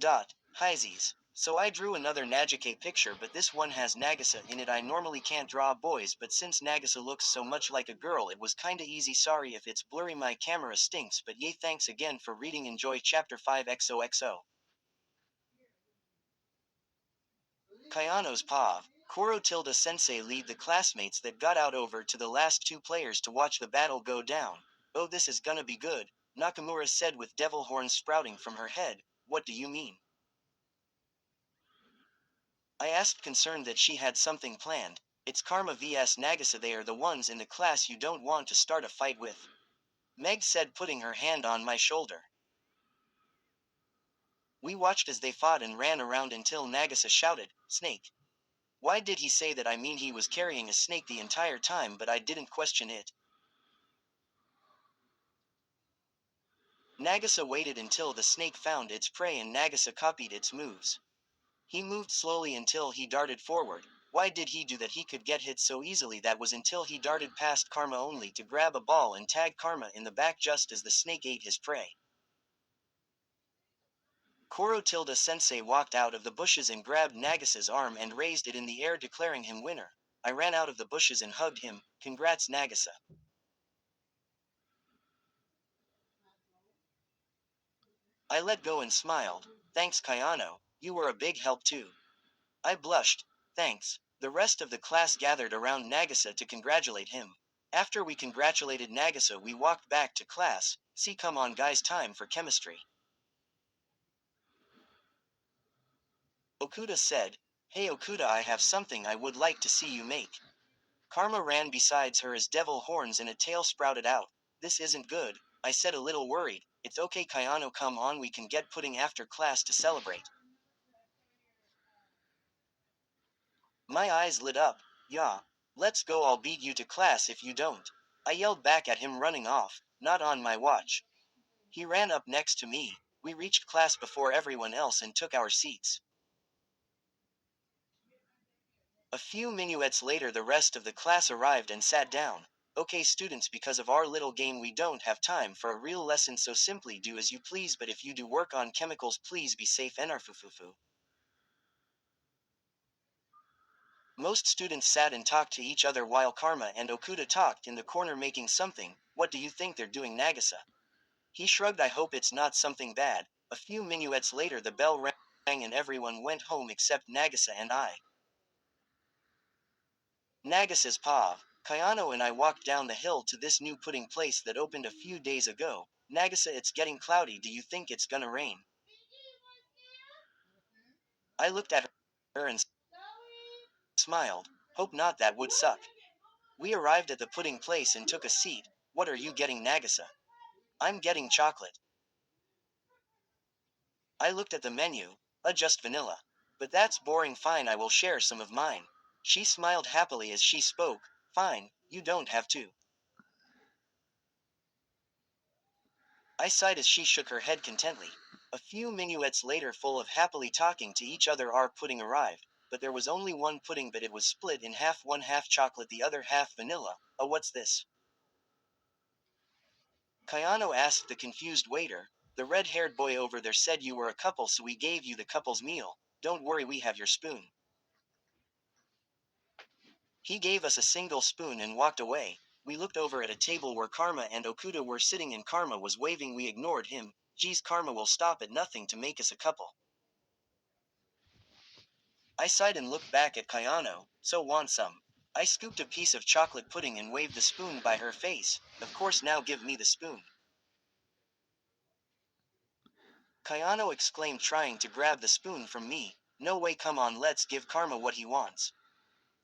Highsies. So I drew another Najike picture, but this one has Nagisa in it. I normally can't draw boys, but since Nagisa looks so much like a girl, it was kinda easy. Sorry if it's blurry, my camera stinks, but yay, thanks again for reading. Enjoy chapter 5 XOXO. Kayano's Pav. Koro tilde sensei lead the classmates that got out over to the last two players to watch the battle go down. Oh, this is gonna be good, Nakamura said with devil horns sprouting from her head. What do you mean? I asked, concerned that she had something planned. It's Karma vs Nagisa. They are the ones in the class you don't want to start a fight with, Meg said, putting her hand on my shoulder. We watched as they fought and ran around until Nagisa shouted, "Snake." Why did he say that? I mean, he was carrying a snake the entire time, but I didn't question it. Nagisa waited until the snake found its prey and Nagisa copied its moves. He moved slowly until he darted forward. Why did he do that? He could get hit so easily. That was until he darted past Karma only to grab a ball and tag Karma in the back just as the snake ate his prey. Koro tilde sensei walked out of the bushes and grabbed Nagasa's arm and raised it in the air, declaring him winner. I ran out of the bushes and hugged him. Congrats, Nagasa. I let go and smiled. Thanks, Kayano. You were a big help too. I blushed. Thanks. The rest of the class gathered around Nagasa to congratulate him. After we congratulated Nagasa, we walked back to class. See, come on guys, time for chemistry. Okuda said, Hey Okuda, I have something I would like to see you make. Karma ran besides her as devil horns and a tail sprouted out. This isn't good, I said, a little worried. It's okay, Kayano, come on, we can get pudding after class to celebrate. My eyes lit up. Yeah. Let's go, I'll beat you to class if you don't. I yelled back at him, running off. Not on my watch. He ran up next to me. We reached class before everyone else and took our seats. A few minuets later, the rest of the class arrived and sat down. Okay, students, because of our little game, we don't have time for a real lesson, so simply do as you please, but if you do work on chemicals, please be safe. Enarfufufu. Most students sat and talked to each other while Karma and Okuda talked in the corner making something. What do you think they're doing, Nagasa? He shrugged. I hope it's not something bad. A few minuets later, the bell rang and everyone went home except Nagasa and I. Nagasa's Pav. Kayano and I walked down the hill to this new pudding place that opened a few days ago. Nagasa, it's getting cloudy. Do you think it's gonna rain? I looked at her and smiled. Hope not, that would suck. We arrived at the pudding place and took a seat. What are you getting, Nagasa? I'm getting chocolate. I looked at the menu. Just vanilla. But that's boring. Fine, I will share some of mine. She smiled happily as she spoke. Fine, you don't have to. I sighed as she shook her head contently. A few minuets later, full of happily talking to each other, our pudding arrived. But there was only one pudding, but it was split in half, one half chocolate, the other half vanilla. Oh, what's this? Kayano asked the confused waiter. The red-haired boy over there said you were a couple, so we gave you the couple's meal. Don't worry, we have your spoon. He gave us a single spoon and walked away. We looked over at a table where Karma and Okuda were sitting and Karma was waving. We ignored him. Geez, Karma will stop at nothing to make us a couple. I sighed and looked back at Kayano. So, want some? I scooped a piece of chocolate pudding and waved the spoon by her face. Of course, now give me the spoon. Kayano exclaimed, trying to grab the spoon from me. No way, come on, let's give Karma what he wants.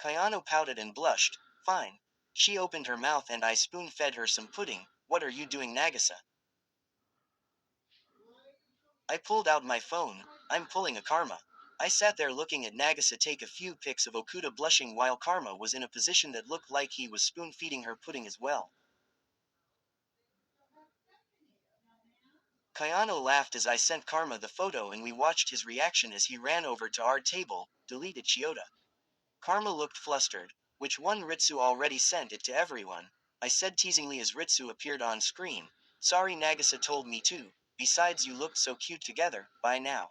Kayano pouted and blushed. Fine. She opened her mouth and I spoon-fed her some pudding. What are you doing, Nagasa? I pulled out my phone. I'm pulling a Karma. I sat there looking at Nagasa take a few pics of Okuda blushing while Karma was in a position that looked like he was spoon-feeding her pudding as well. Kayano laughed as I sent Karma the photo and we watched his reaction as he ran over to our table, deleted Chiyoda. Karma looked flustered. Which one? Ritsu already sent it to everyone, I said teasingly as Ritsu appeared on screen. Sorry, Nagasa told me to. Besides, you looked so cute together. Bye now.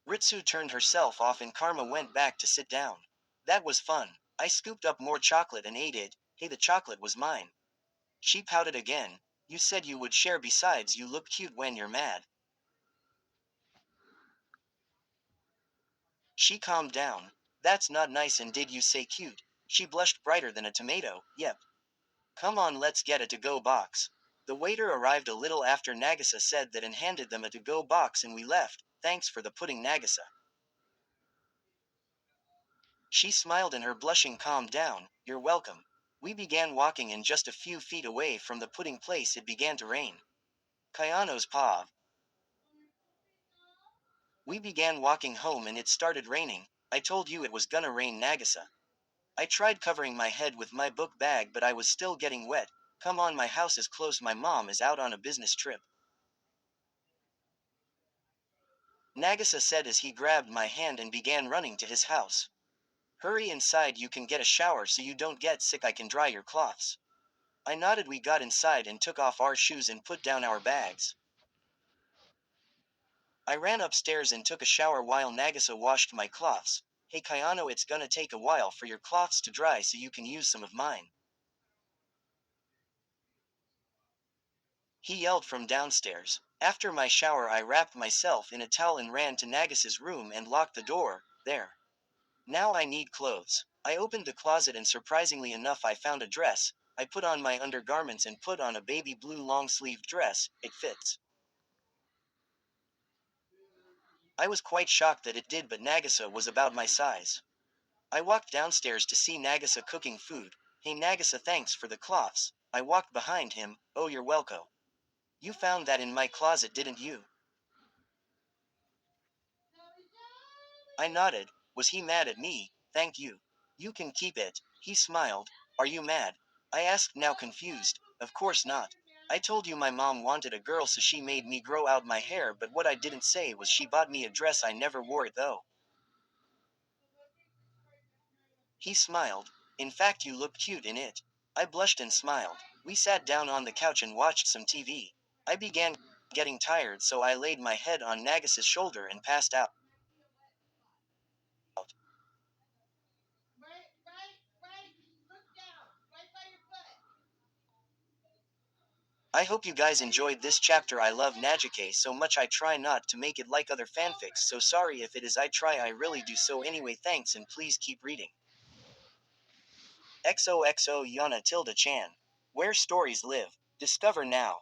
Ritsu turned herself off and Karma went back to sit down. That was fun. I scooped up more chocolate and ate it. Hey, the chocolate was mine. She pouted again. You said you would share, besides you look cute when you're mad. She calmed down. That's not nice, and did you say cute? She blushed brighter than a tomato. Yep. Come on, let's get a to-go box. The waiter arrived a little after Nagisa said that and handed them a to-go box, and we left. Thanks for the pudding, Nagisa. She smiled and her blushing calmed down. You're welcome. We began walking, and just a few feet away from the pudding place it began to rain. Kayano's paw. We began walking home and it started raining. I told you it was gonna rain, Nagisa. I tried covering my head with my book bag, but I was still getting wet. Come on, my house is close. My mom is out on a business trip. Nagisa said as he grabbed my hand and began running to his house. Hurry inside, you can get a shower so you don't get sick. I can dry your cloths. I nodded. We got inside and took off our shoes and put down our bags. I ran upstairs and took a shower while Nagisa washed my cloths. Hey Kayano, it's gonna take a while for your cloths to dry, so you can use some of mine. He yelled from downstairs. After my shower, I wrapped myself in a towel and ran to Nagisa's room and locked the door. There. Now I need clothes. I opened the closet and surprisingly enough I found a dress. I put on my undergarments and put on a baby blue long-sleeved dress. It fits. I was quite shocked that it did, but Nagisa was about my size. I walked downstairs to see Nagisa cooking food. Hey Nagisa, thanks for the cloths. I walked behind him. Oh, you're welcome. You found that in my closet, didn't you? I nodded. Was he mad at me? Thank you. You can keep it. He smiled. Are you mad? I asked, now confused. Of course not. I told you my mom wanted a girl, so she made me grow out my hair, but what I didn't say was she bought me a dress. I never wore it though. He smiled. In fact, you look cute in it. I blushed and smiled. We sat down on the couch and watched some TV. I began getting tired, so I laid my head on Nagisa's shoulder and passed out. I hope you guys enjoyed this chapter. I love Najike so much I try not to make it like other fanfics, so sorry if it is. I try, I really do. So anyway, thanks and please keep reading. XOXO Yana Tilda Chan. Where stories live. Discover now.